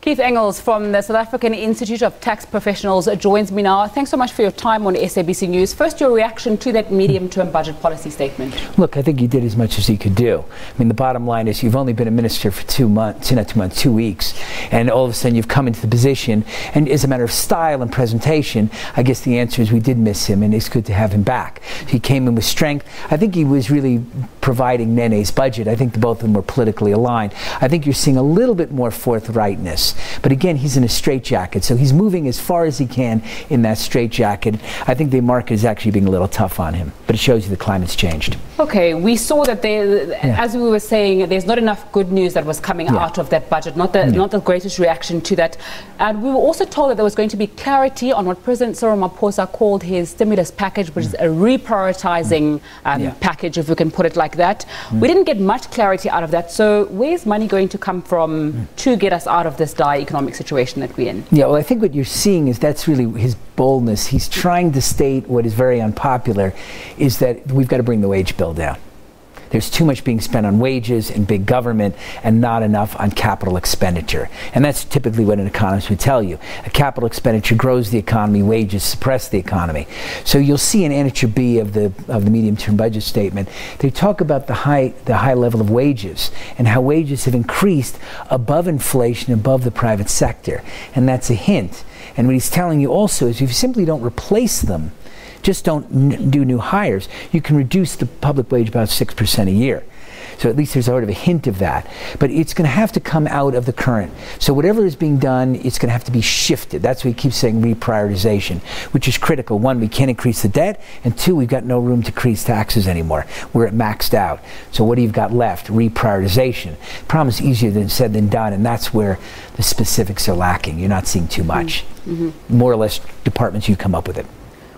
Keith Engels from the South African Institute of Tax Professionals joins me now. Thanks so much for your time on SABC News. First, your reaction to that medium-term budget policy statement. Look, I think he did as much as he could do. I mean, the bottom line is you've only been a minister for 2 weeks, and all of a sudden you've come into the position, and as a matter of style and presentation, I guess the answer is we did miss him, and it's good to have him back. He came in with strength. I think he was really providing Nene's budget. I think the both of them were politically aligned. I think you're seeing a little bit more forthrightness. But again, he's in a straitjacket, so he's moving as far as he can in that straitjacket. I think the market is actually being a little tough on him, but it shows you the climate's changed. Okay, we saw that as we were saying, there's not enough good news that was coming out of that budget, not the greatest reaction to that. And we were also told that there was going to be clarity on what President Cyril Ramaphosa called his stimulus package, which is a reprioritizing package, if we can put it like that. We didn't get much clarity out of that, so where's money going to come from to get us out of this dire economic situation that we're in? Yeah, well, I think what you're seeing is that's really his boldness. He's trying to state what is very unpopular, is that we've got to bring the wage bill down. There's too much being spent on wages and big government and not enough on capital expenditure. And that's typically what an economist would tell you. A capital expenditure grows the economy, wages suppress the economy. So you'll see in Annexure B of the medium-term budget statement, they talk about the high level of wages and how wages have increased above inflation, above the private sector. And that's a hint. And what he's telling you also is if you simply don't replace them, just don't do new hires, you can reduce the public wage about 6% a year. So at least there's sort of a hint of that. But it's going to have to come out of the current. So whatever is being done, it's going to have to be shifted. That's why he keeps saying reprioritization, which is critical. One, we can't increase the debt, and two, we've got no room to increase taxes anymore. We're maxed out. So what do you got left? Reprioritization. Problem is easier than said than done, and that's where the specifics are lacking. You're not seeing too much. More or less departments, you come up with it.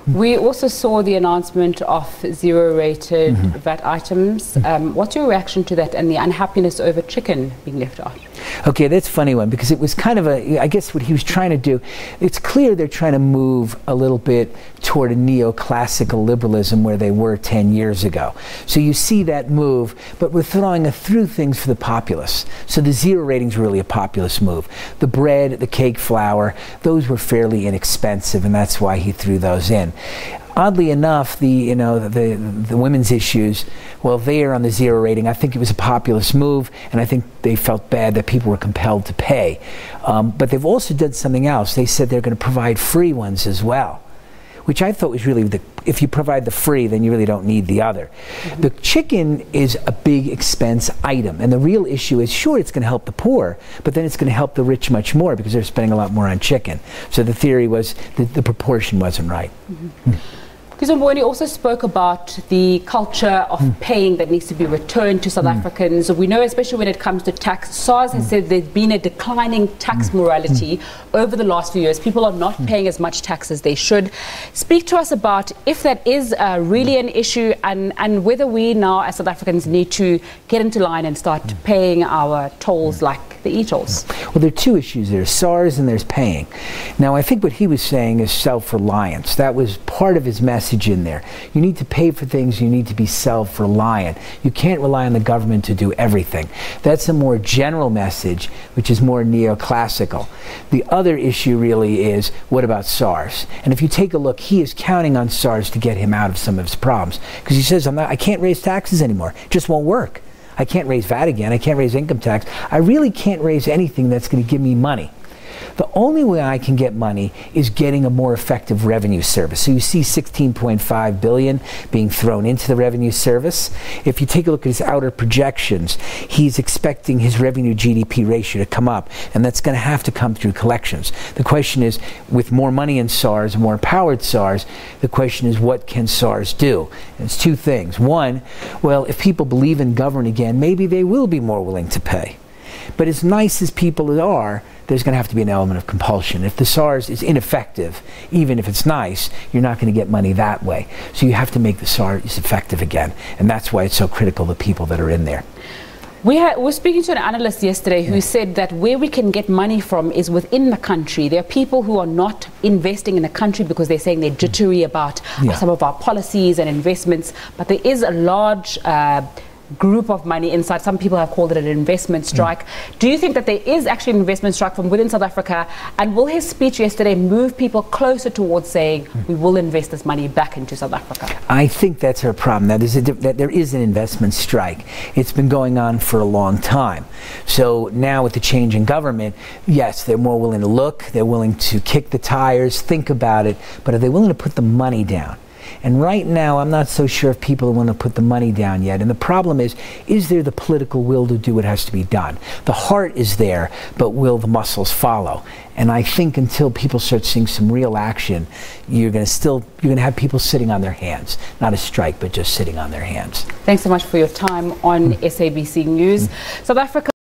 We also saw the announcement of zero-rated VAT items. What's your reaction to that and the unhappiness over chicken being left out? Okay, that's a funny one because it was kind of I guess what he was trying to do, it's clear they're trying to move a little bit toward a neoclassical liberalism where they were 10 years ago. So you see that move, but we're throwing through things for the populace. So the zero rating is really a populist move. The bread, the cake flour, those were fairly inexpensive, and that's why he threw those in. Oddly enough, the women's issues, well, they are on the zero rating. I think it was a populist move, and I think they felt bad that people were compelled to pay. But they've also done something else. They said they're going to provide free ones as well, which I thought was really if you provide the free, then you really don't need the other. The chicken is a big expense item, and the real issue is, sure, it's going to help the poor, but then it's going to help the rich much more because they're spending a lot more on chicken. So the theory was that the proportion wasn't right. Tito Mboweni also spoke about the culture of paying that needs to be returned to South Africans. We know, especially when it comes to tax, SARS has said there's been a declining tax morality over the last few years. People are not paying as much tax as they should. Speak to us about if that is really an issue and whether we now as South Africans need to get into line and start paying our tolls like the e-tolls. Well, there are two issues. There's SARS and there's paying. Now, I think what he was saying is self-reliance. That was part of his message in there. You need to pay for things. You need to be self-reliant. You can't rely on the government to do everything. That's a more general message, which is more neoclassical. The other issue really is, what about SARS? And if you take a look, he is counting on SARS to get him out of some of his problems. Because he says, I can't raise taxes anymore. It just won't work. I can't raise VAT again. I can't raise income tax. I really can't raise anything that's going to give me money. The only way I can get money is getting a more effective revenue service. So you see 16.5 billion being thrown into the revenue service. If you take a look at his outer projections, he's expecting his revenue GDP ratio to come up, and that's going to have to come through collections. The question is, with more money in SARS, more empowered SARS, the question is, what can SARS do? And it's two things. One, well, if people believe in government again, maybe they will be more willing to pay. But as nice as people are, there's going to have to be an element of compulsion. If the SARS is ineffective, even if it's nice, you're not going to get money that way. So you have to make the SARS effective again. And that's why it's so critical, the people that are in there. We were speaking to an analyst yesterday who said that where we can get money from is within the country. There are people who are not investing in the country because they're saying they're jittery about some of our policies and investments, but there is a large group of money inside. Some people have called it an investment strike. Do you think that there is actually an investment strike from within South Africa? And will his speech yesterday move people closer towards saying we will invest this money back into South Africa? I think that's our problem. That there is an investment strike. It's been going on for a long time. So now with the change in government, yes, they're more willing to look, they're willing to kick the tires, think about it, but are they willing to put the money down? And right now, I'm not so sure if people want to put the money down yet. And the problem is there the political will to do what has to be done? The heart is there, but will the muscles follow? And I think until people start seeing some real action, you're going to have people sitting on their hands. Not a strike, but just sitting on their hands. Thanks so much for your time on SABC News. South Africa